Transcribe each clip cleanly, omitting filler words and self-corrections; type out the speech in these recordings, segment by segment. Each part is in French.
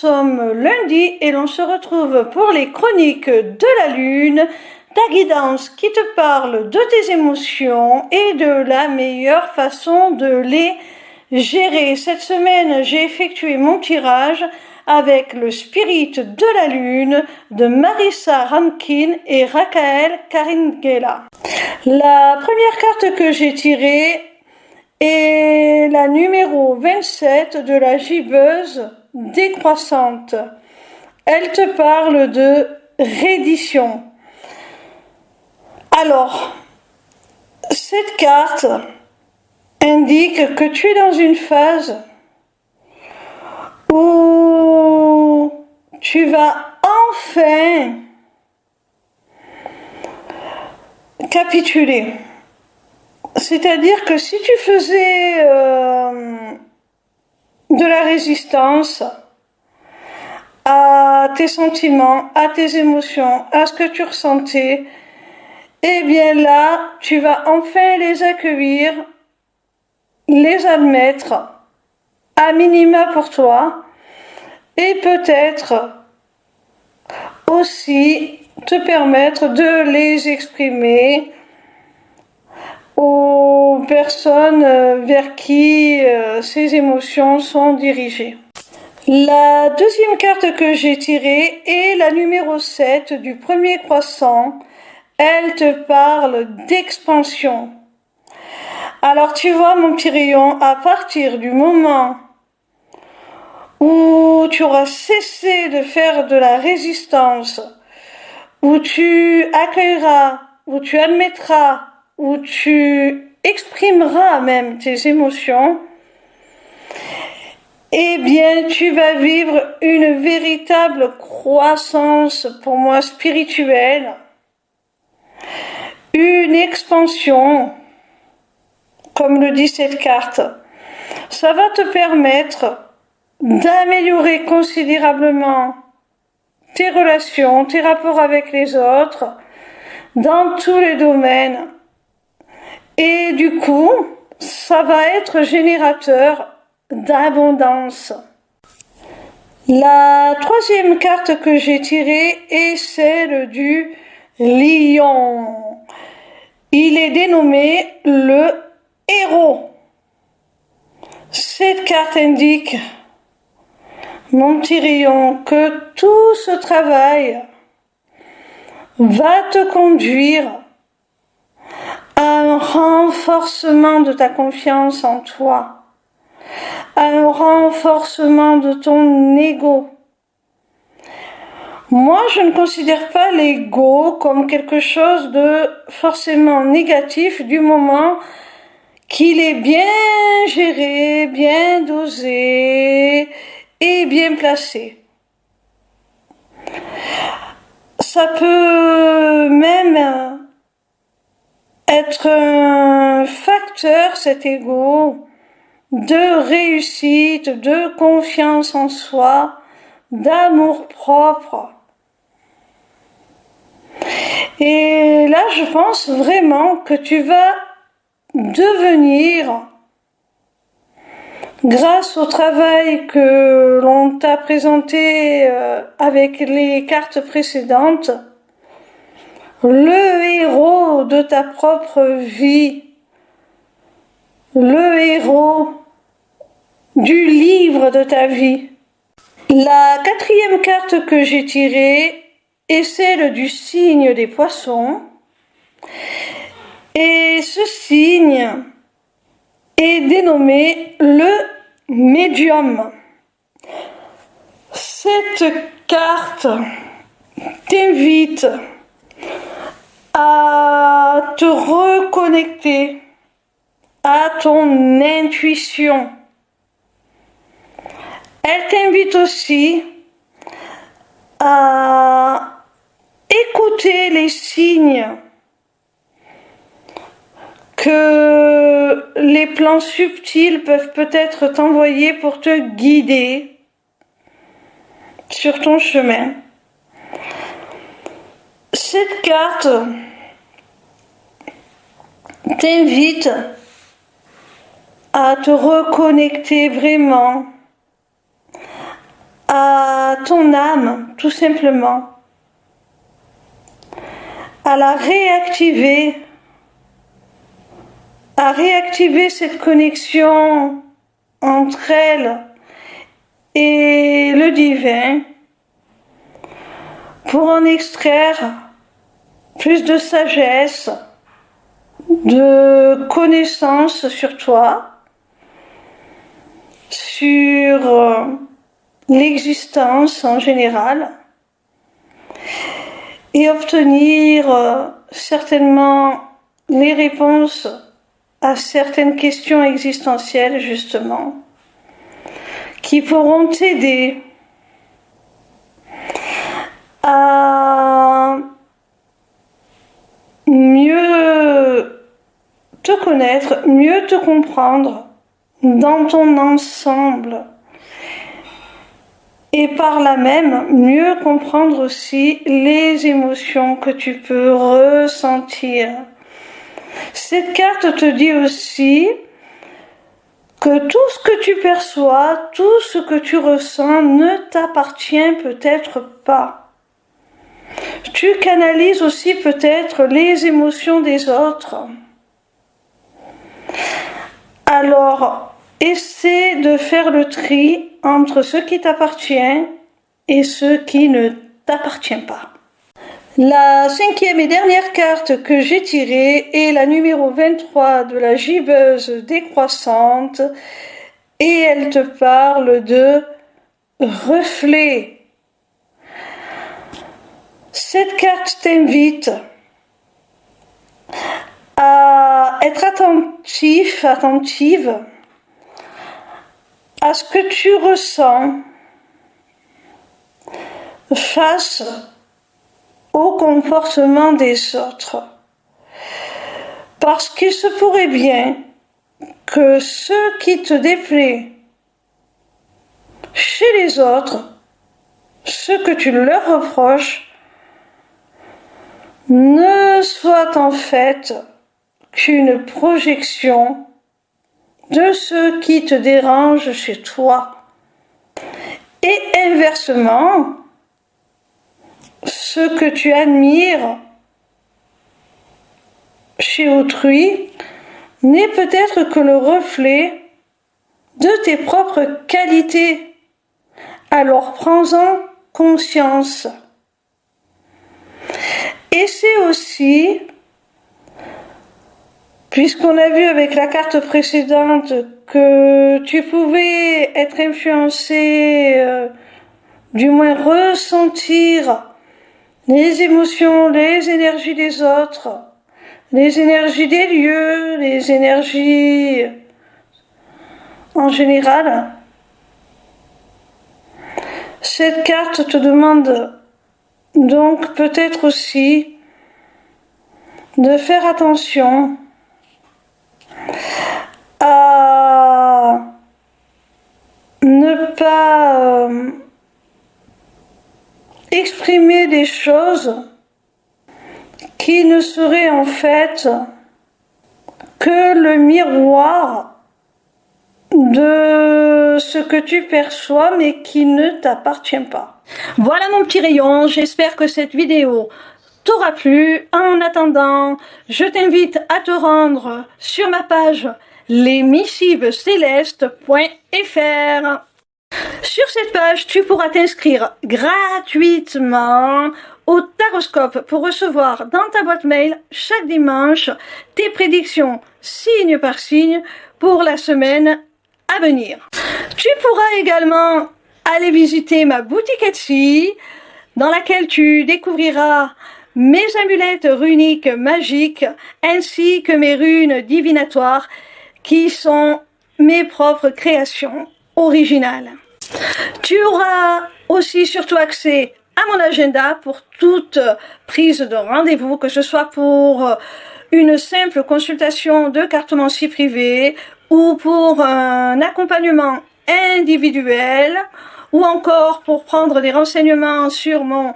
sommes lundi et l'on se retrouve pour les chroniques de la Lune, ta guidance qui te parle de tes émotions et de la meilleure façon de les gérer. Cette semaine, j'ai effectué mon tirage avec le Spirit de la Lune de Marissa Rankin et Rakael Karingela. La première carte que j'ai tirée est la numéro 27 de la gibbeuse décroissante. Elle te parle de reddition. Alors, cette carte indique que tu es dans une phase où tu vas enfin capituler. C'est-à-dire que si tu faisais de la résistance à tes sentiments, à tes émotions, à ce que tu ressentais, eh bien là, tu vas enfin les accueillir, les admettre, à minima pour toi, et peut-être aussi te permettre de les exprimer aux personnes vers qui ces émotions sont dirigées. La deuxième carte que j'ai tirée est la numéro 7 du premier croissant. Elle te parle d'expansion. Alors tu vois mon petit rayon, à partir du moment où tu auras cessé de faire de la résistance, où tu accueilleras, où tu admettras, où tu exprimeras même tes émotions, eh bien tu vas vivre une véritable croissance, pour moi spirituelle, une expansion, comme le dit cette carte. Ça va te permettre d'améliorer considérablement tes relations, tes rapports avec les autres, dans tous les domaines. Et du coup, ça va être générateur d'abondance. La troisième carte que j'ai tirée est celle du lion. Il est dénommé le héros. Cette carte indique, mon petit rayon, que tout ce travail va te conduire à un renforcement de ta confiance en toi, à un renforcement de ton ego. Moi, je ne considère pas l'ego comme quelque chose de forcément négatif du moment qu'il est bien géré, bien dosé et bien placé. Ça peut même être un facteur, cet ego, de réussite, de confiance en soi, d'amour propre. Et là, je pense vraiment que tu vas devenir, grâce au travail que l'on t'a présenté avec les cartes précédentes, le héros de ta propre vie, le héros du livre de ta vie. La quatrième carte que j'ai tirée est celle du signe des poissons. Et ce signe est dénommé le médium. Cette carte t'invite à te reconnecter à ton intuition. Elle t'invite aussi à écouter les signes que les plans subtils peuvent peut-être t'envoyer pour te guider sur ton chemin. Cette carte t'invite à te reconnecter vraiment à à ton âme, tout simplement, à la réactiver, à réactiver cette connexion entre elle et le divin pour en extraire plus de sagesse, de connaissances sur toi, sur l'existence en général, et obtenir certainement les réponses à certaines questions existentielles, justement, qui pourront t'aider à mieux te connaître, mieux te comprendre dans ton ensemble, et par là même mieux comprendre aussi les émotions que tu peux ressentir. Cette carte te dit aussi que tout ce que tu perçois, tout ce que tu ressens ne t'appartient peut-être pas. Tu canalises aussi peut-être les émotions des autres. Alors, essaie de faire le tri entre ce qui t'appartient et ce qui ne t'appartient pas. La cinquième et dernière carte que j'ai tirée est la numéro 23 de la gibbeuse décroissante et elle te parle de reflet. Cette carte t'invite à être attentive à ce que tu ressens face au comportement des autres. Parce qu'il se pourrait bien que ce qui te déplaît chez les autres, ce que tu leur reproches, ne soit en fait qu'une projection de ce qui te dérange chez toi. Et inversement, ce que tu admires chez autrui n'est peut-être que le reflet de tes propres qualités. Alors prends-en conscience. Et c'est aussi, puisqu'on a vu avec la carte précédente que tu pouvais être influencé, du moins ressentir les émotions, les énergies des autres, les énergies des lieux, les énergies en général. Cette carte te demande donc peut-être aussi de faire attention à ne pas exprimer des choses qui ne seraient en fait que le miroir de ce que tu perçois mais qui ne t'appartient pas. Voilà mon petit rayon, j'espère que cette vidéo t'aura plu. En attendant, je t'invite à te rendre sur ma page lesmissivescélestes.fr. Sur cette page, tu pourras t'inscrire gratuitement au Taroscope pour recevoir dans ta boîte mail chaque dimanche tes prédictions signe par signe pour la semaine à venir. Tu pourras également aller visiter ma boutique Etsy dans laquelle tu découvriras mes amulettes runiques magiques ainsi que mes runes divinatoires qui sont mes propres créations originales. Tu auras aussi surtout accès à mon agenda pour toute prise de rendez-vous, que ce soit pour une simple consultation de cartomancie privée ou pour un accompagnement individuel ou encore pour prendre des renseignements sur mon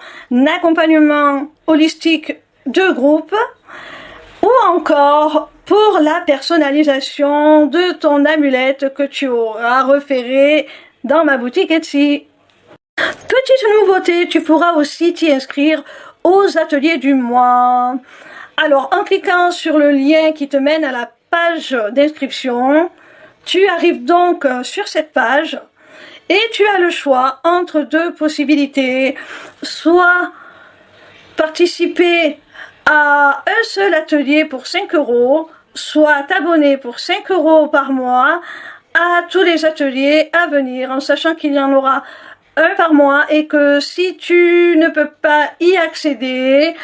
accompagnement holistique de groupe ou encore pour la personnalisation de ton amulette que tu auras repérée dans ma boutique Etsy. Petite nouveauté, tu pourras aussi t'y inscrire aux ateliers du mois. Alors, en cliquant sur le lien qui te mène à la page d'inscription, tu arrives donc sur cette page et tu as le choix entre deux possibilités. Soit participer à un seul atelier pour 5 €, soit t'abonner pour 5 € par mois à tous les ateliers à venir, en sachant qu'il y en aura un par mois et que si tu ne peux pas y accéder,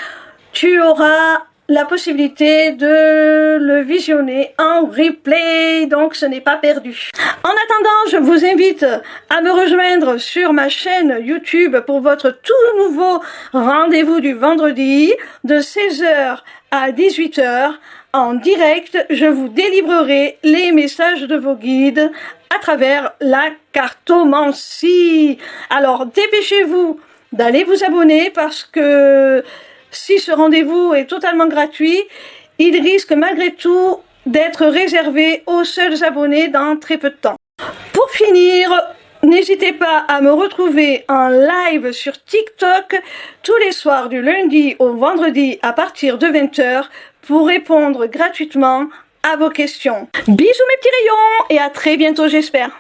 tu auras la possibilité de le visionner en replay, donc ce n'est pas perdu. En attendant, je vous invite à me rejoindre sur ma chaîne YouTube pour votre tout nouveau rendez-vous du vendredi de 16h à 18h. En direct, je vous délivrerai les messages de vos guides à travers la cartomancie. Alors, dépêchez-vous d'aller vous abonner parce que si ce rendez-vous est totalement gratuit, il risque malgré tout d'être réservé aux seuls abonnés dans très peu de temps. Pour finir, n'hésitez pas à me retrouver en live sur TikTok tous les soirs du lundi au vendredi à partir de 20h pour répondre gratuitement à vos questions. Bisous mes petits rayons et à très bientôt j'espère.